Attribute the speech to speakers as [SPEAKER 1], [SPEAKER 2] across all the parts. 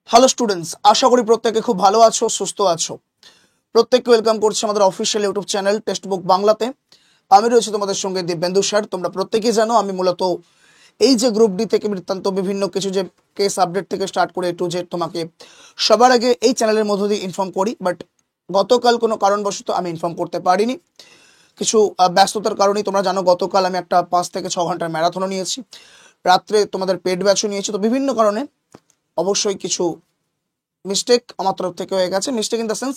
[SPEAKER 1] Hello students, আশা করি প্রত্যেকে খুব ভালো আছো, সুস্থ আছো। প্রত্যেককে ওয়েলকাম করছি আমাদের official YouTube channel text book বাংলাতে। আমি রয়েছি তোমাদের সঙ্গে দিব্যেন্দু স্যার। তোমরা প্রত্যেকেই জানো আমি মূলত এই যে গ্রুপ ডি থেকে বৃত্তান্ত বিভিন্ন কিছু যে কেস আপডেট থেকে স্টার্ট করে টু জেড তোমাকে সবার আগে এই চ্যানেলের মধ্য দিয়ে ইনফর্ম করি। বাট গতকাল কোনো কারণবশত আমি ইনফর্ম করতে পারিনি, কিছু ব্যস্ততার কারণেই। তোমরা জানো গতকাল আমি একটা 5 থেকে 6 ঘন্টার ম্যারাথনও নিয়েছি, রাত্রে তোমাদের পেড ব্যাচও নিয়েছি। তো বিভিন্ন কারণে অবশ্যই কিছু মিস্টেক আমার তরফ থেকে হয়ে গেছে। Mistake in the sense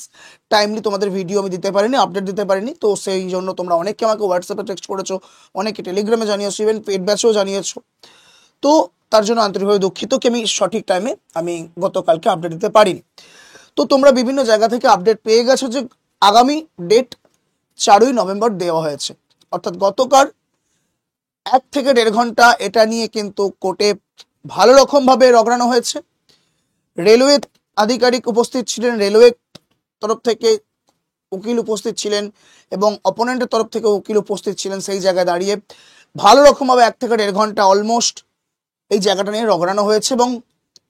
[SPEAKER 1] timely তোমাদের ভিডিও আমি দিতে পারিনি, আপডেট দিতে পারিনি। তো সেই জন্য তোমরা অনেকে আমাকে হোয়াটসঅ্যাপে টেক্সট করেছো, অনেকে টেলিগ্রামে জানিয়েছো, ইভেন পেড ব্যাচেও জানিয়েছো। তো তার জন্য আন্তরিকভাবে দুঃখিত কি আমি সঠিক টাইমে আমি গতকালকে আপডেট দিতে পারিনি। তো তোমরা বিভিন্ন জায়গা থেকে আপডেট পেয়ে গেছো যে আগামী ডেট 4ই নভেম্বর দেওয়া হয়েছে, অর্থাৎ গতকাল 1 থেকে 1.5 ঘন্টা এটা নিয়ে কিন্তু কোর্টে ভালো রকমভাবে রগড়ানো হয়েছে। রেলওয়ে আধিকারিক উপস্থিত ছিলেন, রেলওয়ে তরফ থেকে উকিল উপস্থিত ছিলেন এবং অপোনেন্টের তরফ থেকে উকিল উপস্থিত ছিলেন। সেই জায়গায় দাঁড়িয়ে ভালো রকমভাবে 1 থেকে 1.5 ঘন্টা অলমোস্ট এই জায়গাটা নিয়ে রগড়ানো হয়েছে এবং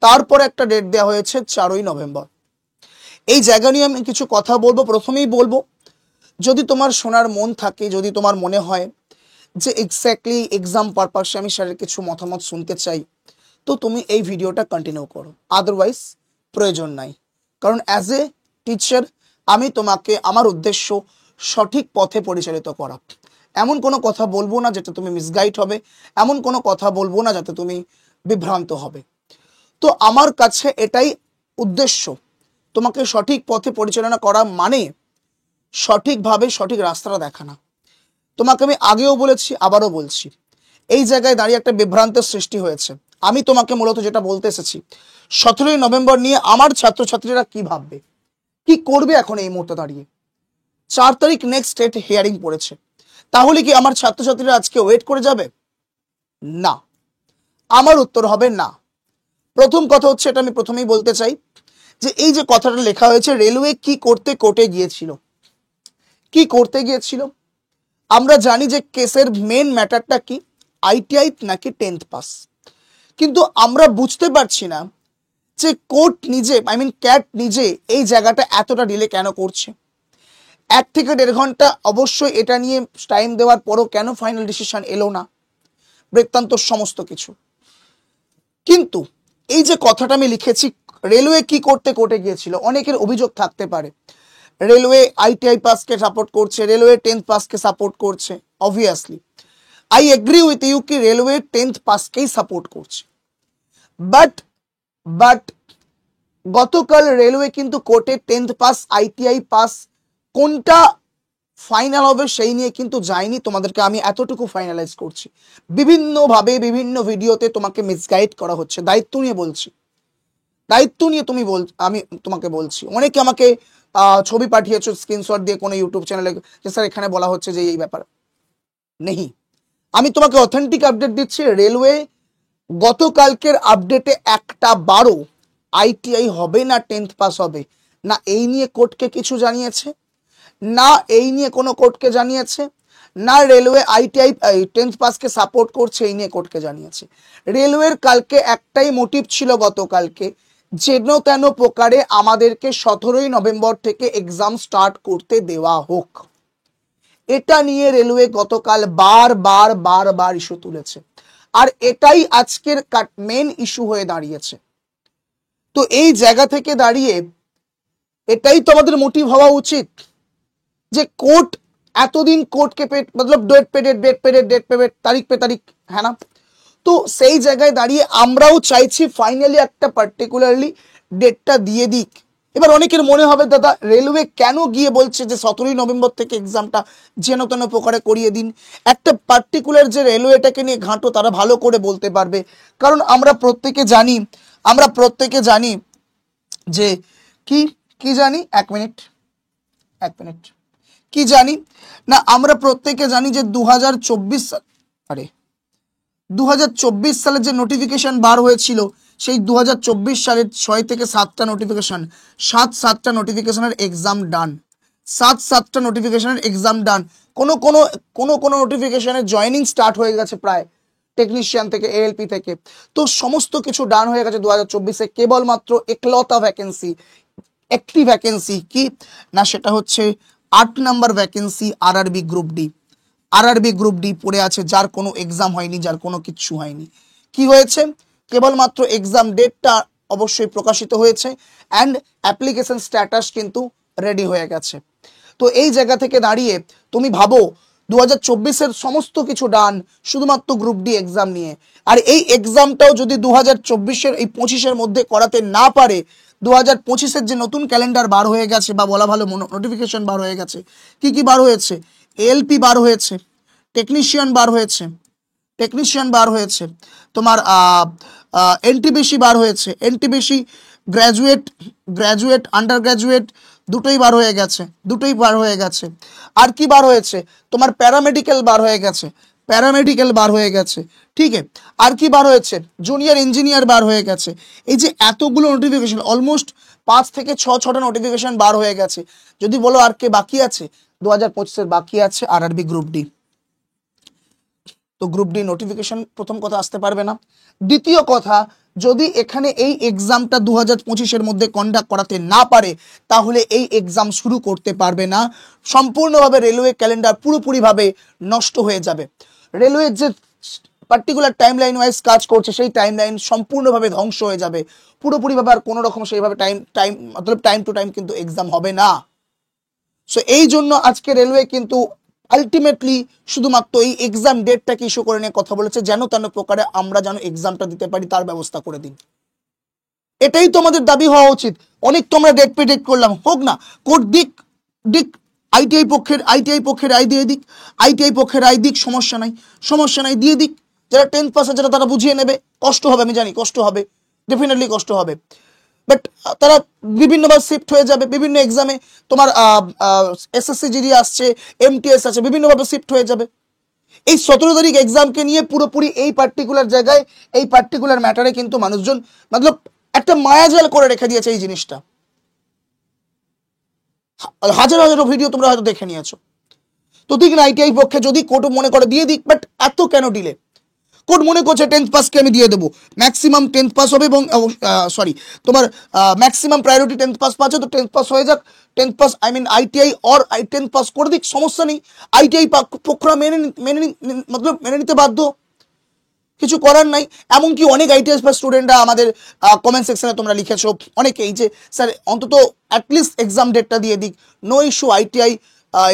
[SPEAKER 1] তারপরে একটা ডেট দেওয়া হয়েছে 4ই নভেম্বর। এই জায়গা নিয়ে আমি কিছু কথা বলবো। প্রথমেই বলবো, যদি তোমার শোনার মন থাকে, যদি তোমার মনে হয় যে এক্স্যাক্টলি এক্সাম পারপাসে আমি স্যারের কিছু মতামত শুনতে চাই, তো তুমি এই ভিডিওটা কন্টিনিউ করো, আদারওয়াইজ প্রয়োজন নাই। কারণ অ্যাজ এ টিচার আমি তোমাকে আমার উদ্দেশ্য সঠিক পথে পরিচালিত করা। এমন কোনো কথা বলবো না যাতে তুমি মিসগাইড হবে, এমন কোনো কথা বলবো না যাতে তুমি বিভ্রান্ত হবে। তো আমার কাছে এটাই উদ্দেশ্য, তোমাকে সঠিক পথে পরিচালনা করা মানে সঠিকভাবে সঠিক রাস্তাটা দেখানো। তোমাকে আমি আগেও বলেছি, আবারও বলছি, এই জায়গায় দাঁড়িয়ে একটা বিভ্রান্তের সৃষ্টি হয়েছে। আমি তোমাকে মূলত যেটা বলতে এসেছি, 17ই নভেম্বর নিয়ে আমার ছাত্রছাত্রীরা কি ভাববে, কি করবে এখন এই মুহূর্তে দাঁড়িয়ে। 4 তারিখ নেক্সট ডেট হিয়ারিং পড়েছে, তাহলে কি আমার ছাত্রছাত্রীরা আজকে ওয়েট করে যাবে? না, আমার উত্তর হবে না। প্রথম কথা হচ্ছে, এটা আমি প্রথমেই বলতে চাই যে এই যে কথাটা লেখা হয়েছে, রেলওয়ে কি করতে কোর্টে গিয়েছিল, কি করতে গিয়েছিল। আমরা জানি যে কেসের মেন ম্যাটারটা কি, আইটিআই নাকি 10th পাস। কিন্তু আমরা বুঝতে পারছি না যে কোর্ট নিজে, ক্যাট নিজে এই জায়গাটা এতটা ডিলে কেন করছে। 1 থেকে 1.5 ঘন্টা অবশ্যই এটা নিয়ে টাইম দেওয়ার পরও কেন ফাইনাল ডিসিশন এলো না, বৃত্তান্ত সমস্ত কিছু। কিন্তু এই যে কথাটা আমি লিখেছি, রেলওয়ে কি করতে কোর্টে গিয়েছিল, অনেকের অভিযোগ থাকতে পারে রেলওয়ে আইটিআই পাসকে সাপোর্ট করছে, রেলওয়ে 10th পাসকে সাপোর্ট করছে। Obviously I agree with you কি রেলওয়ে 10th পাসকেই সাপোর্ট করছে। বাট গতকাল রেলওয়ে কিন্তু কোর্টে 10th পাস আইটিআই পাস কোনটা ফাইনাল হবে সেই নিয়ে কিন্তু যায়নি। তোমাদেরকে আমি এতটুকু ফাইনালাইজ করছি, বিভিন্নভাবে বিভিন্ন ভিডিওতে তোমাকে মিসগাইড করা হচ্ছে। দায়িত্ব নিয়ে বলছি, দায়িত্ব নিয়ে আমি তোমাকে বলছি। অনেকে আমাকে ছবি পাঠিয়েছো স্ক্রিনশট দিয়ে কোনো ইউটিউব চ্যানেলে, যে স্যার এখানে বলা হচ্ছে যে এই ব্যাপার নেই। আমি তোমাকে অথেন্টিক আপডেট দিচ্ছি। রেলওয়ে গতকালকের আপডেটে একটা বারো আইটিআই হবে না 10th পাস হবে না এই নিয়ে কোর্টকে কিছু জানিয়েছে, না এই নিয়ে কোনো কোর্টকে জানিয়েছে, না রেলওয়ে আইটিআই 10th পাসকে সাপোর্ট করছে এই নিয়ে কোর্টকে জানিয়েছে। রেলওয়ের কালকে একটাই মোটিভ ছিল গতকালকে, যেন তেন প্রকারে আমাদেরকে 17ই নভেম্বর থেকে এক্সাম স্টার্ট করতে দেওয়া হোক। এটা নিয়ে রেলওয়ে গতকাল বারবার ইস্যু তুলেছে, আর এটাই আজকের মেন ইস্যু হয়ে দাঁড়িয়েছে। তো এই জায়গা থেকে দাঁড়িয়ে এটাই তো আমাদের মোটিভ হওয়া উচিত যে কোর্ট এতদিন কোর্টকে ডেট পে তারিখ পে তারিখ, হ্যাঁ না? তো সেই জায়গায় দাঁড়িয়ে আমরাও চাইছি ফাইনালি একটা পার্টিকুলারলি ডেটটা দিয়ে দিক। এবার অনেকের মনে হবে, দাদা রেলওয়ে কেন গিয়ে বলছে যে 17ই নভেম্বর থেকে এক্সামটা যেন তেন প্রকারে করিয়ে দিন। একটা পার্টিকুলার যে রেলওয়েটাকে নিয়ে ঘাঁটো, তারা ভালো করে বলতে পারবে। কারণ আমরা প্রত্যেকে জানি যে কি জানি, এক মিনিট কি জানি না, আমরা প্রত্যেকে জানি যে 2024 সালের যে নোটিফিকেশন বার হয়েছিল, সেই 2024 সালের 6 থেকে 7টা নোটিফিকেশন, 7টা নোটিফিকেশনের এক্সাম ডান, 7টা নোটিফিকেশনের এক্সাম ডান। কোনো নোটিফিকেশনের জয়নিং স্টার্ট হয়ে গেছে প্রায়, টেকনিশিয়ান থেকে, এএলপি থেকে। তো সমস্ত কিছু ডান হয়ে গেছে 2024-এ। কেবলমাত্র একলতা ভ্যাকেন্সি, একটি ভ্যাকেন্সি কি না, সেটা হচ্ছে 8 number vacancy RRB group D. RRB group D পড়ে আছে, যার কোনো এক্সাম হয়নি, যার কোনো কিচ্ছু হয়নি। কি হয়েছে? কেবলমাত্র এক্সাম ডেটটা অবশ্যই প্রকাশিত হয়েছে অ্যান্ড অ্যাপ্লিকেশন স্ট্যাটাস কিন্তু রেডি হয়ে গেছে। তো এই জায়গা থেকে দাঁড়িয়ে তুমি ভাবো 2024-এর সমস্ত কিছু ডান শুধুমাত্র গ্রুপ ডি এক্সাম নিয়ে। আর এই এক্সামটাও যদি 2024-এর এই 25-এর মধ্যে করাতে না পারে, 2025-এর যে নতুন ক্যালেন্ডার বার হয়ে গেছে, বা বলা ভালো নোটিফিকেশন বার হয়ে গেছে, কি কি বার হয়েছে? এএলপি বার হয়েছে, টেকনিশিয়ান বার হয়েছে, তোমার এনটিবিসি বার হয়েছে, এনটিবিসি গ্র্যাজুয়েট আন্ডার গ্র্যাজুয়েট দুটোই বার হয়ে গেছে। আর কি বার হয়েছে? তোমার প্যারামেডিক্যাল বার হয়ে গেছে, ঠিক আছে। আর কি বার হয়েছে? জুনিয়র ইঞ্জিনিয়ার বার হয়ে গেছে। এই যে এতগুলো নোটিফিকেশন, অলমোস্ট 5 থেকে 6টা নোটিফিকেশন বার হয়ে গেছে। যদি বলো আর কে বাকি আছে, 2025-এর বাকি আছে আরআরবি গ্রুপ ডি। তো গ্রুপ ডি নোটিফিকেশন প্রথম কথা আসতে পারবে না। দ্বিতীয় কথা, যদি এখানে এই এক্সামটা 2025-এর মধ্যে কন্ডাক্ট করাতে না পারে, তাহলে এই এক্সাম শুরু করতে পারবে না। সম্পূর্ণভাবে রেলওয়ে ক্যালেন্ডার পুরোপুরিভাবে নষ্ট হয়ে যাবে। রেলওয়ে যে পার্টিকুলার টাইম লাইন ওয়াইজ কাজ করছে, সেই টাইম লাইন সম্পূর্ণভাবে ধ্বংস হয়ে যাবে পুরোপুরিভাবে। আর কোনো রকম সেইভাবে টাইম টু টাইম কিন্তু এক্সাম হবে না। সো এই জন্য আজকে রেলওয়ে কিন্তু আলটিমেটলি শুধুমাত্র এই এক্সাম ডেটটাকে ইস্যু করে নিয়ে কথা বলেছে, যেন তেন প্রকারে আমরা যেন এক্সামটা দিতে পারি তার ব্যবস্থা করে দিন। এটাই তো আমাদের দাবি হওয়া উচিত। অনেক তো আমরা ডেট প্রেডিক্ট করলাম, হোক না, কোর্ট দিক আইটিআই পক্ষের রায় দিয়ে দিক, সমস্যা নাই, দিয়ে দিক। যারা 10th পাস আছে তারা বুঝিয়ে নেবে। কষ্ট হবে, আমি জানি কষ্ট হবে, ডেফিনেটলি কষ্ট হবে, বাট তারা বিভিন্নবার শিফট হয়ে যাবে বিভিন্ন এক্সামে। তোমার এসএসসি জিডি আসছে, এমটিএস আছে, বিভিন্নভাবে শিফট হয়ে যাবে। এই 17 তারিখ এক্সামকে নিয়ে পুরোপুরি এই পার্টিকুলার জায়গায়, এই পার্টিকুলার ম্যাটারে কিন্তু মানুষজন মতলব একটা মায়াজাল করে রেখে দিয়েছে এই জিনিসটা। হাজারো ভিডিও তোমরা হয়তো দেখে নিয়েছো। তো ঠিক না, আইটিআই পক্ষে যদি কোর্ট মনে করে দিয়ে দিক, বাট এত কেন ডিলে? কোর্ট মনে করছে 10th পাসকে আমি দিয়ে দেবো, ম্যাক্সিমাম 10th পাস হবে, এবং তোমার ম্যাক্সিমাম প্রায়োরিটি 10th পাস পাচ্ছে, তো 10th পাস হয়ে যাক। 10th pass ITI or 10th pass করে দিক, সমস্যা নেই। আইটিআই পক্ষরা মেনে নিতে বাধ্য, কিছু করার নাই। এমনকি অনেক আইটিআই পাস স্টুডেন্টরা আমাদের কমেন্ট সেকশনে তোমরা লিখেছো অনেকেই যে স্যার অন্তত অ্যাটলিস্ট এক্সাম ডেটটা দিয়ে দিক, নো ইস্যু, আইটিআই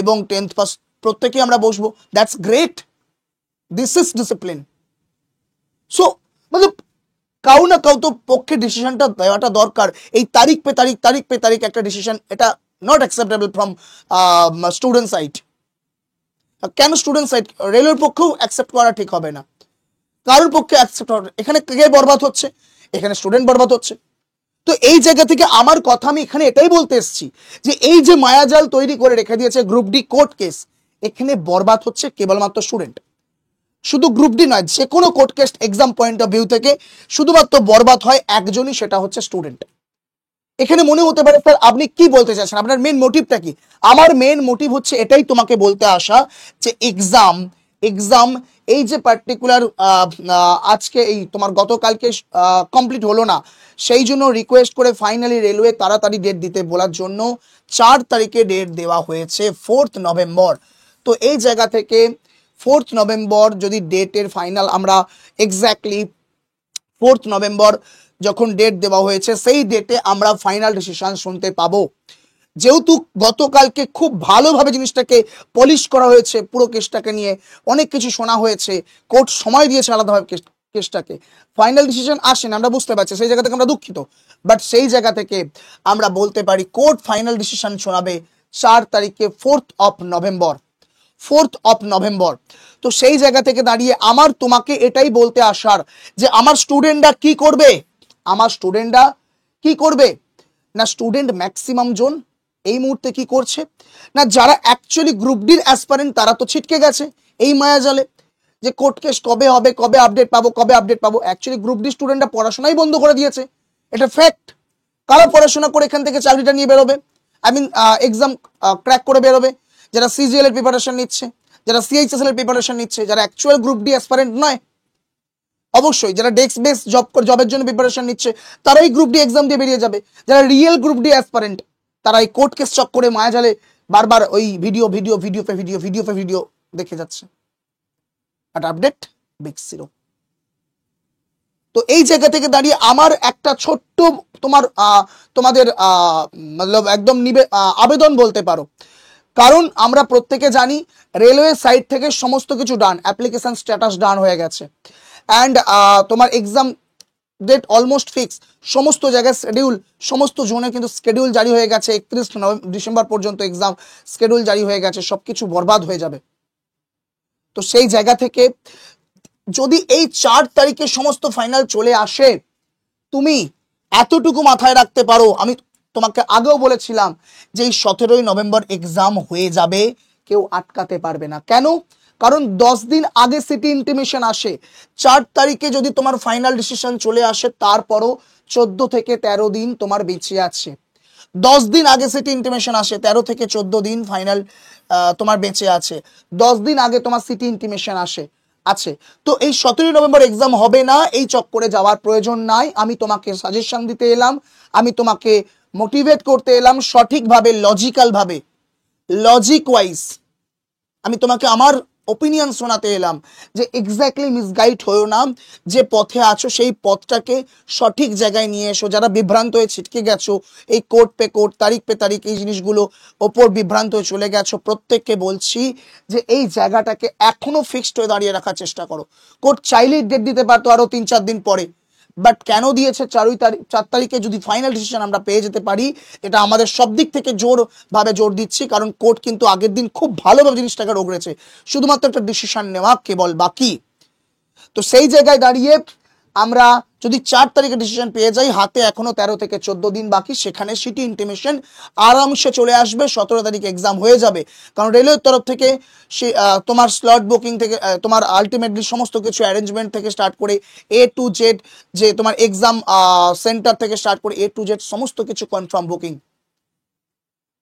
[SPEAKER 1] এবং 10th পাস প্রত্যেকেই আমরা বসবো। That's great, this is discipline. So মানে কাউ না কাউ তো পক্ষে ডিসিশনটা দেওয়াটা দরকার। এই তারিখ পে তারিখ একটা ডিসিশন, এটা not acceptable from student side. কেন স্টুডেন্ট সাইড? রেলওয়ের পক্ষেও অ্যাকসেপ্ট করা ঠিক হবে না, কারোর পক্ষে অ্যাকসেপ্ট হবে। এখানে কে বরবাদ হচ্ছে? এখানে স্টুডেন্ট বরবাদ হচ্ছে। তো এই জায়গা থেকে আমার কথা আমি এখানে এটাই বলতে এসেছি যে এই যে মায়াজাল তৈরি করে রেখে দিয়েছে গ্রুপ ডি কোর্ট কেস, এখানে বরবাদ হচ্ছে কেবলমাত্র স্টুডেন্ট। শুধু গ্রুপ ডি নয়, যে কোনো court case exam point of view থেকে শুধুমাত্র বরবাদ হয় একজনই, সেটা হচ্ছে স্টুডেন্ট। এখানে মনে হতে পারে স্যার আপনি কি বলতে চাচ্ছেন, আপনার মেন মোটিভটা কি? আমার মেন মোটিভ হচ্ছে এটাই তোমাকে বলতে আসা যে এক্সাম এই যে পার্টিকুলার আজকে এই তোমার গতকালকে কমপ্লিট হলো না, সেই জন্য রিকোয়েস্ট করে ফাইনালি রেলওয়ে তাড়াতাড়ি ডেট দিতে বলার জন্য 4 তারিখে ডেট দেওয়া হয়েছে 4th নভেম্বর। তো এই জায়গা থেকে 4th নভেম্বর যদি ডেটের ফাইনাল আমরা এক্স্যাক্টলি 4th নভেম্বর যখন ডেট দেওয়া হয়েছে, সেই ডেটে আমরা ফাইনাল ডিসিশন শুনতে পাবো। যেহেতু গতকালকে খুব ভালোভাবে জিনিসটাকে পলিশ করা হয়েছে, পুরো কেসটাকে নিয়ে অনেক কিছু শোনা হয়েছে, কোর্ট সময় দিয়েছে আলাদাভাবে কেসটাকে, ফাইনাল ডিসিশন আসেন, আমরা বুঝতে পারছি, সেই জায়গা থেকে আমরা দুঃখিত। বাট সেই জায়গা থেকে আমরা বলতে পারি কোর্ট ফাইনাল ডিসিশন শোনাবে 4 তারিখে 4th অফ নভেম্বর। তো সেই জায়গা থেকে দাঁড়িয়ে আমার তোমাকে এটাই বলতে আসার যে আমার স্টুডেন্টরা কি করবে না, স্টুডেন্ট ম্যাক্সিমাম জন এই মুহূর্তে কি করছে না, যারা অ্যাকচুয়ালি গ্রুপ ডির অ্যাসপারেন্ট তারা তো ছিটকে গেছে এই মায়াজালে যে কোর্ট কেস কবে হবে, কবে আপডেট পাবো। অ্যাকচুয়ালি গ্রুপ ডি স্টুডেন্টরা পড়াশোনাই বন্ধ করে দিয়েছে, এটা ফ্যাক্ট। কারা পড়াশোনা করে এখান থেকে চাকরিটা নিয়ে বেরোবে, এক্সাম ক্র্যাক করে বেরোবে? যারা সিজিএল এর প্রিপারেশন নিচ্ছে, যারা সিএইচএসএল এর প্রিপারেশন নিচ্ছে, যারা অ্যাকচুয়াল গ্রুপ ডি অ্যাসপারেন্ট নয়, অবশ্যই যারা ডেস্ক বেস জবের জন্য প্রিপারেশন নিচ্ছে তারাই গ্রুপ ডি এক্সাম দিয়ে বেরিয়ে যাবে। যারা রিয়েল গ্রুপ ডি অ্যাসপারেন্ট তারা এই কোর্ট কেস চক্করে মায়াজালে বারবার ওই ভিডিও দেখে যাচ্ছে। But update big zero. তো এই জায়গা থেকে দাঁড়িয়ে আমার একটা ছোট্ট তোমাদের মতলব একদম আবেদন বলতে পারো, কারণ আমরা প্রত্যেকে জানি রেলওয়ে সাইড থেকে সমস্ত কিছু ডান, অ্যাপ্লিকেশন স্ট্যাটাস ডান হয়ে গেছে, অ্যান্ড তোমার এক্সাম ডেট অলমোস্ট ফিক্স, সমস্ত জায়গায় শিডিউল, সমস্ত জোনে কিন্তু শিডিউল জারি হয়ে গেছে, 31 ডিসেম্বর পর্যন্ত এক্সাম শিডিউল জারি হয়ে গেছে, সবকিছু বরবাদ হয়ে যাবে। তো সেই জায়গা থেকে যদি এই 4 তারিখে সমস্ত ফাইনাল চলে আসে, তুমি এতটুকু মাথায় রাখতে পারো, আমি তোমাকে আগেও বলেছিলাম যে এই 17ই নভেম্বর এক্সাম হয়ে যাবে, কেউ আটকাতে পারবে না। কেন? কারণ 10 দিন আগে সিটি ইন্টিমেশন আসে। 4 তারিখে যদি তোমার ফাইনাল ডিসিশন চলে আসে, তারপরও 14 থেকে 13 দিন তোমার বেঁচে আছে। 10 দিন আগে সিটি ইন্টিমেশন আসে, 13 থেকে 14 দিন ফাইনাল তোমার বেঁচে আছে। 10 দিন আগে তোমার সিটি ইন্টিমেশন আছে। তো এই 17ই নভেম্বর এক্সাম হবে না, এই চক্করে যাওয়ার প্রয়োজন নাই। আমি তোমাকে সাজেশন দিতে এলাম, আমি তোমাকে মোটিভেট করতে এলাম সঠিকভাবে, লজিক্যাল ভাবে, লজিক ওয়াইজ আমি তোমাকে আমার ওপিনিয়ন শোনাতে এলাম যে এক্স্যাক্টলি মিসগাইড হয়েও না, যে পথে আছো সেই পথটাকে সঠিক জায়গায় নিয়ে এসো। যারা বিভ্রান্ত হয়ে ছিটকে গেছো, এই কোর্ট পে কোর্ট, তারিখ পে তারিখ, এই জিনিসগুলো ওপর বিভ্রান্ত হয়ে চলে গেছো, প্রত্যেককে বলছি যে এই জায়গাটাকে এখনো ফিক্সড হয়ে দাঁড়িয়ে রাখার চেষ্টা করো। কোর্ট চাইলেই ডেট দিতে পারতো আরো 3-4 দিন পরে, বাট কেন দিয়েছে 4 তারিখে? যদি ফাইনাল ডিসিশন আমরা পেয়ে যেতে পারি, এটা আমাদের সব দিক থেকে জোর দিচ্ছি, কারণ কোর্ট কিন্তু আগের দিন খুব ভালোভাবে জিনিসটাকে রগড়েছে, শুধুমাত্র একটা ডিসিশন নেওয়া কেবল বাকি। তো সেই জায়গায় দাঁড়িয়ে আমরা যদি 4 তারিখে ডিসিশন পেয়ে যাই, হাতে এখনো 13 থেকে 14 দিন বাকি, সেখানে সিটি ইন্টিমেশন আরামসে চলে আসবে, 17 তারিখে এক্সাম হয়ে যাবে। কারণ রেলওয়ের তরফ থেকে তোমার স্লট বুকিং থেকে তোমার আলটিমেটলি সমস্ত কিছু অ্যারেঞ্জমেন্ট থেকে স্টার্ট করে A to Z, যে তোমার এক্সাম সেন্টার থেকে স্টার্ট করে A to Z সমস্ত কিছু কনফার্ম বুকিং।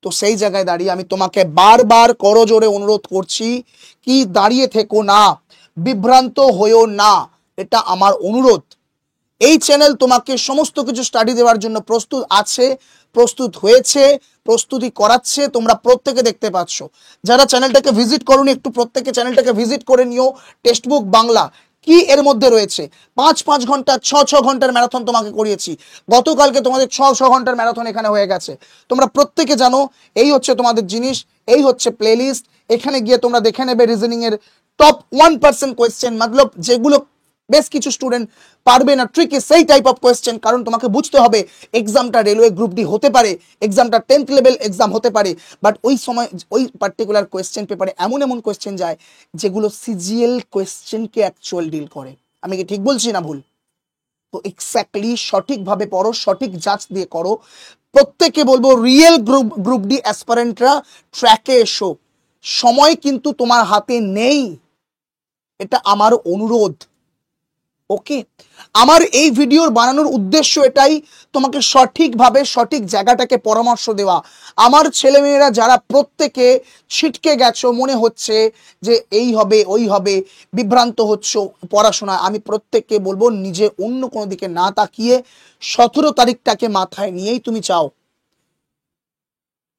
[SPEAKER 1] তো সেই জায়গায় দাঁড়িয়ে আমি তোমাকে বারবার করজোরে অনুরোধ করছি কি দাঁড়িয়ে থেকো না, বিভ্রান্ত হয়েও না, এটা আমার অনুরোধ। এই চ্যানেল তোমাকে সমস্ত কিছু স্টাডি দেওয়ার জন্য প্রস্তুত আছে, প্রস্তুত হয়েছে, প্রস্তুতি করাচ্ছে, তোমরা প্রত্যেকে দেখতে পাচ্ছ। যারা চ্যানেলটাকে ভিজিট করোনি, একটু প্রত্যেকে চ্যানেলটাকে ভিজিট করে নিও। টেক্সটবুক বাংলা কি এর মধ্যে রয়েছে, 5-5 ঘন্টা 6-6 ঘন্টার ম্যারাথন তোমাকে করিয়েছি। গতকালকে তোমাদের 6 ঘন্টার ম্যারাথন এখানে হয়ে গেছে। তোমরা প্রত্যেকে জানো এই হচ্ছে তোমাদের জিনিস, এই হচ্ছে প্লেলিস্ট। এখানে গিয়ে তোমরা দেখে নেবে রিজনিং এর টপ 1% কোয়েশ্চেন, মতলব যেগুলো বেশ কিছু স্টুডেন্ট পারবে না ট্রিকে, সেই টাইপ অফ কোয়েশ্চেন। কারণ তোমাকে বুঝতে হবে এক্সামটা রেলওয়ে গ্রুপ ডি হতে পারে, এক্সামটা 10th লেভেল এক্সাম হতে পারে, বাট ওই সময় ওই পার্টিকুলার কোয়েশ্চেন পেপারে এমন কোয়েশ্চেন যায় যেগুলো সিজিএল কোয়েশ্চেনকে অ্যাকচুয়াল ডিল করে। আমি কি ঠিক বলছি না ভুল? তো এক্স্যাক্টলি সঠিকভাবে পড়ো, সঠিক যাচ দিয়ে করো। প্রত্যেককে বলবো রিয়েল গ্রুপ ডি অ্যাসপারেন্টরা ট্র্যাকে এসো, সময় কিন্তু তোমার হাতে নেই, এটা আমার অনুরোধ। ওকে, আমার এই ভিডিওর বানানোর উদ্দেশ্য এটাই, তোমাকে সঠিকভাবে সঠিক জায়গাটাকে পরামর্শ দেওয়া। আমার ছেলেমেয়েরা যারা প্রত্যেকে ছিটকে গেছো, মনে হচ্ছে যে এই হবে ওই হবে, বিভ্রান্ত হচ্ছ পড়াশোনা, আমি প্রত্যেককে বলবো নিজে অন্য কোনো দিকে না তাকিয়ে 17 তারিখটাকে মাথায় নিয়েই তুমি চাও।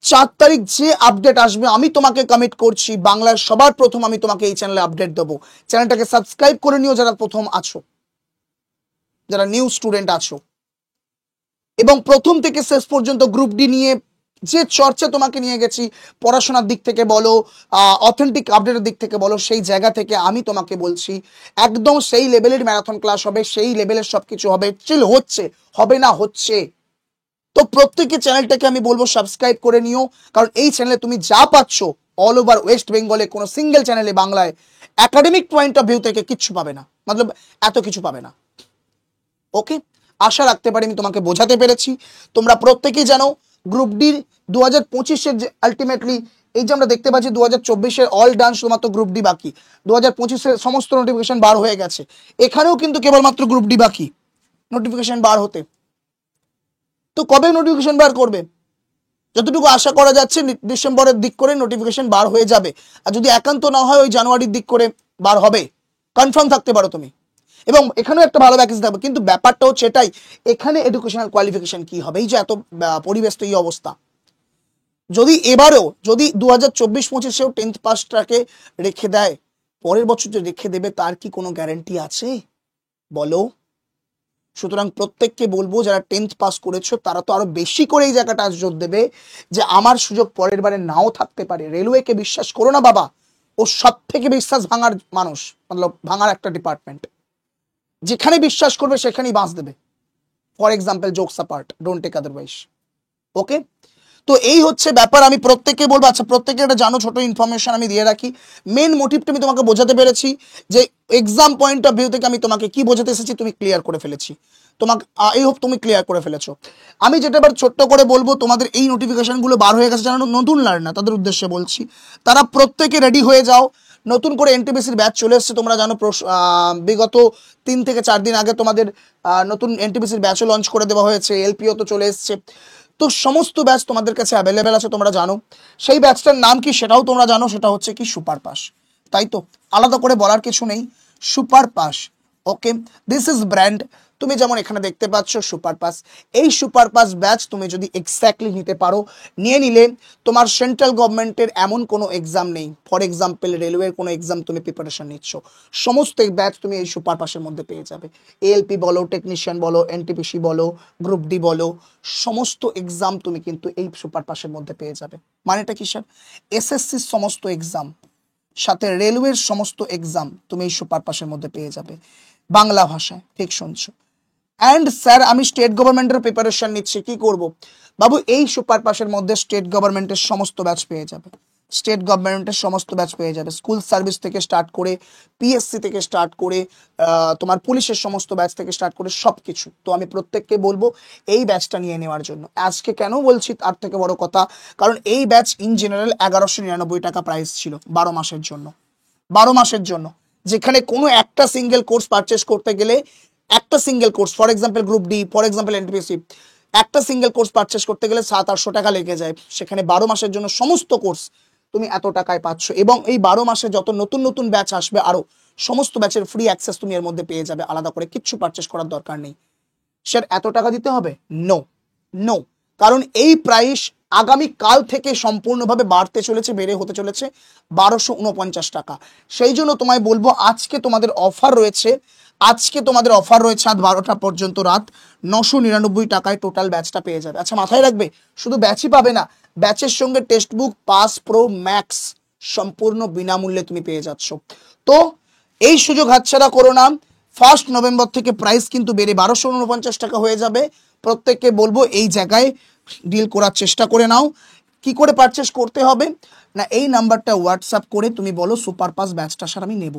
[SPEAKER 1] 4 তারিখ যে আপডেট আসবে, আমি তোমাকে কমিট করছি বাংলার সবার প্রথম আমি তোমাকে এই চ্যানেলে আপডেট দেবো। চ্যানেলটাকে সাবস্ক্রাইব করে নিও যারা প্রথম আছো, যারা নিউ স্টুডেন্ট আছো, এবং প্রথম থেকে শেষ পর্যন্ত গ্রুপ ডি নিয়ে যে চর্চা তোমাকে নিয়ে গেছি, পড়াশোনার দিক থেকে বলো, অথেন্টিক আপডেটের দিক থেকে বলো, সেই জায়গা থেকে আমি তোমাকে বলছি একদম সেই লেভেলের ম্যারাথন ক্লাস হবে, সেই লেভেলের সবকিছু হবে, চিল হচ্ছে, হবে না হচ্ছে। তো প্রত্যেকে চ্যানেলটাকে আমি বলবো সাবস্ক্রাইব করে নিও, কারণ এই চ্যানেলে তুমি যা পাচ্ছ অল ওভার ওয়েস্ট বেঙ্গলে কোনো সিঙ্গেল চ্যানেলে বাংলায় একাডেমিক পয়েন্ট অফ ভিউ থেকে কিচ্ছু পাবে না, মতলব এত কিছু পাবে না। ওকে, আশা রাখতে পারি আমি তোমাকে বোঝাতে পেরেছি। তোমরা প্রত্যেকেই জানো গ্রুপ ডি 2025-এর যে আলটিমেটলি এই যে আমরা দেখতে পাচ্ছি 2024-এর অল ডান, শুধুমাত্র গ্রুপ ডি বাকি। 2025-এর সমস্ত নোটিফিকেশন বার হয়ে গেছে, এখানেও কিন্তু কেবলমাত্র গ্রুপ ডি বাকি নোটিফিকেশন বার হতে। তো কবে নোটিফিকেশন বার করবে? যতটুকু আশা করা যাচ্ছে ডিসেম্বরের দিক করে নোটিফিকেশন বার হয়ে যাবে, আর যদি একান্ত না হয় ওই জানুয়ারির দিক করে বার হবে, কনফার্ম থাকতে পারো তুমি। এবং এখানেও একটা ভালো ভ্যাকেন্সি থাকবে, কিন্তু ব্যাপারটা হচ্ছে এটাই, এখানে এডুকেশনাল কোয়ালিফিকেশন কি হবে? এই যে এত পরিবেশ তো এই অবস্থা, যদি এবারেও যদি 2024-25-এও 10th পাসটাকে রেখে দেয়, পরের বছর যে রেখে দেবে তার কি কোনো গ্যারান্টি আছে বলো? সুতরাং প্রত্যেককে বলবো যারা 10th পাস করেছো তারা তো আরো বেশি করে এই জায়গাটা আজ জোর দেবে যে আমার সুযোগ পরের বারে নাও থাকতে পারে। রেলওয়েকে বিশ্বাস করো না বাবা, ও সব থেকে বিশ্বাস ভাঙার মানুষ, মতলব ভাঙার একটা ডিপার্টমেন্ট, যেখানে বিশ্বাস করবে সেখানেই বাঁচ দেবে। For example jokes apart, don't take otherwise. Okay, তো এই হচ্ছে ব্যাপার। আমি প্রত্যেককে বলবো, আচ্ছা প্রত্যেকে এটা জানো, ছোট ইনফরমেশন আমি দিয়ে রাখি। মেন মোটিভটা আমি তোমাকে বোঝাতে পেরেছি, যে এক্সাম পয়েন্ট অফ ভিউ থেকে আমি তোমাকে কি বোঝাতে এসেছি তুমি ক্লিয়ার করে ফেলেছি, তোমাকে এই হোপ তুমি ক্লিয়ার করে ফেলেছো। আমি যেটা এবার ছোট্ট করে বলবো, তোমাদের এই নোটিফিকেশনগুলো বার হয়ে গেছে যারা নতুন লার্নার তাদের উদ্দেশ্যে বলছি, তারা প্রত্যেকে রেডি হয়ে যাও। নতুন করে এনটিপিসির ব্যাচ চলে এসেছে, তোমরা জানো বিগত 3 থেকে 4 দিন আগে তোমাদের নতুন এনটিপিসির ব্যাচও লঞ্চ করে দেওয়া হয়েছে, এলপিও তো চলে এসছে। তো সমস্ত ব্যাচ তোমাদের কাছে অ্যাভেলেবেল আছে, তোমরা জানো। সেই ব্যাচটার নাম কি সেটাও তোমরা জানো, সেটা হচ্ছে কি সুপার পাস, তাই তো? আলাদা করে বলার কিছু নেই, super pass. Okay, this is brand. তুমি যেমন এখানে দেখতে পাচ্ছ সুপার পাস, এই সুপার পাস ব্যাচ তুমি যদি এক্স্যাক্টলি নিতে পারো, নিয়ে নিলে তোমার সেন্ট্রাল গভর্নমেন্টের এমন কোনো এক্সাম নেই, ফর এক্সাম্পল রেলওয়ের কোনো এক্সাম তুমি প্রিপারেশন নিচ্ছ, সমস্ত ব্যাচ তুমি এই সুপার পাসের মধ্যে পেয়ে যাবে। এএলপি বলো, টেকনিশিয়ান বলো, এনটিপিসি বলো, গ্রুপ ডি বলো, সমস্ত এক্সাম তুমি কিন্তু এই সুপার পাসের মধ্যে পেয়ে যাবে। মানেটা কি স্যার? এসএসসির সমস্ত এক্সাম সাথে রেলওয়ের সমস্ত এক্সাম তুমি এই সুপার পাসের মধ্যে পেয়ে যাবে, বাংলা ভাষায়। ঠিক শুনছো। অ্যান্ড স্যার আমি স্টেট গভর্নমেন্টের প্রিপারেশন নিচ্ছি, কি করব? বাবু এই সুপার পাসের মধ্যে স্টেট গভর্নমেন্টের সমস্ত ব্যাচ পেয়ে যাবে, স্টেট গভর্নমেন্টের সমস্ত ব্যাচ পেয়ে যাবে, স্কুল সার্ভিস থেকে স্টার্ট করে, পিএসসি থেকে স্টার্ট করে, তোমার পুলিশের সমস্ত ব্যাচ থেকে স্টার্ট করে সব কিছু। তো আমি প্রত্যেককে বলবো এই ব্যাচটা নিয়ে নেওয়ার জন্য। আজকে কেন বলছি তার থেকে বড় কথা, কারণ এই ব্যাচ ইন জেনারেল 1199 টাকা প্রাইস ছিল 12 মাসের জন্য, 12 মাসের জন্য, যেখানে কোনো একটা সিঙ্গেল কোর্স পারচেস করতে গেলে, একটা single course for example group D, for example NTPC, একটা সিঙ্গেল কোর্স পারচেস করতে গেলে 700-800 টাকা লেগে যায়, সেখানে 12 মাসের জন্য সমস্ত কোর্স তুমি এত টাকায় পাচ্ছ। এবং এই 12 মাসে যত নতুন নতুন ব্যাচ আসবে, আরো সমস্ত ব্যাচের ফ্রি অ্যাক্সেস তুমি এর মধ্যে পেয়ে যাবে, আলাদা করে কিচ্ছু পারচেস করার দরকার নেই। স্যার এত টাকা দিতে হবে? নো নো, কারণ এই প্রাইস আগামী কাল থেকে সম্পূর্ণভাবে বাড়তে চলেছে, বেড়ে হতে চলেছে 1249 টাকা। সেই জন্য তোমায় বলবো আজকে তোমাদের অফার রয়েছে, আজকে তোমাদের অফার রয়েছে রাত 12টা পর্যন্ত, রাত 999 টাকায় টোটাল ব্যাচটা পেয়ে যাবে। আচ্ছা মাথায় রাখবে, শুধু ব্যাচই পাবে না, ব্যাচের সঙ্গে text book, pass pro max সম্পূর্ণ বিনামূল্যে তুমি পেয়ে যাচ্ছ। তো এই সুযোগ হাতছাড়া করো না। 1 নভেম্বর থেকে প্রাইস কিন্তু বেড়ে 1249 টাকা হয়ে যাবে। প্রত্যেককে বলবো এই জায়গায় ডিল করার চেষ্টা করে নাও। কি করে পারচেস করতে হবে না, এই নাম্বারটা হোয়াটসঅ্যাপ করে তুমি বলো সুপার পাস ব্যাচটা স্যার আমি নেব,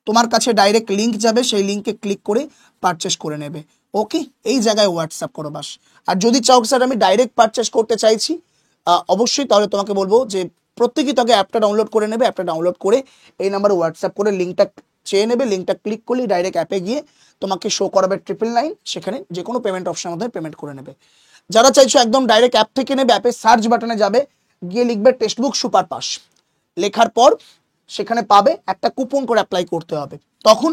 [SPEAKER 1] তোমার কাছে ডাইরেক্ট লিঙ্ক যাবে, সেই লিঙ্কে ক্লিক করে পারচেস করে নেবে। ওকে, এই জায়গায় হোয়াটসঅ্যাপ করো বাস। আর যদি চাও স্যার আমি ডাইরেক্ট পারচেস করতে চাইছি, অবশ্যই তাহলে তোমাকে বলবো যে প্রত্যেকেই তাকে অ্যাপটা ডাউনলোড করে নেবে, অ্যাপটা ডাউনলোড করে এই নাম্বারে হোয়াটসঅ্যাপ করে লিঙ্কটা চেয়ে নেবে, লিঙ্কটা ক্লিক করলে ডাইরেক্ট অ্যাপে গিয়ে তোমাকে শো করাবে 999, সেখানে যে কোনো পেমেন্ট অপশনের মধ্যে পেমেন্ট করে নেবে। যারা চাইছো একদম ডাইরেক্ট অ্যাপ থেকে নেবে, অ্যাপের সার্চ বাটনে যাবে, গিয়ে লিখবে টেক্সট বুক সুপার পাস, লেখার পর সেখানে পাবে একটা কুপন কোড অ্যাপ্লাই করতে হবে, তখন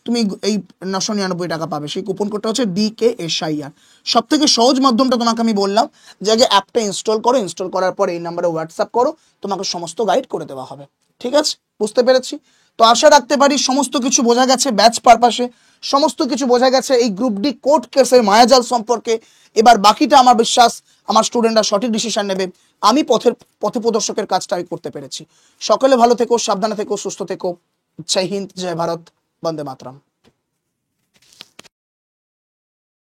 [SPEAKER 1] তুমি এই 999 টাকা পাবে। সেই কুপন কোডটা হচ্ছে DKSIR। সব থেকে সহজ মাধ্যমটা তোমাকে আমি বললাম যে আগে অ্যাপটা ইনস্টল করো, ইনস্টল করার পর এই নাম্বারে হোয়াটসঅ্যাপ করো, তোমাকে সমস্ত গাইড করে দেওয়া হবে। ঠিক আছে, বুঝতে পেরেছি তো? আশা রাখতে পারি সমস্ত কিছু বোঝা গেছে, ব্যাচ পারপাসে সমস্ত কিছু বোঝা গেছে, এই গ্রুপ ডি কোর্ট কেসের মায়াজাল সম্পর্কে। এবার বাকিটা আমার বিশ্বাস আমার স্টুডেন্টরা সঠিক ডিসিশন নেবে। আমি পথে প্রদর্শকের কাজটা আমি করতে পেরেছি। সকলে ভালো থেকো, সাবধানে থেকো, সুস্থ থেকো। জয় হিন্দ, জয় ভারত, বন্দে মাতরম।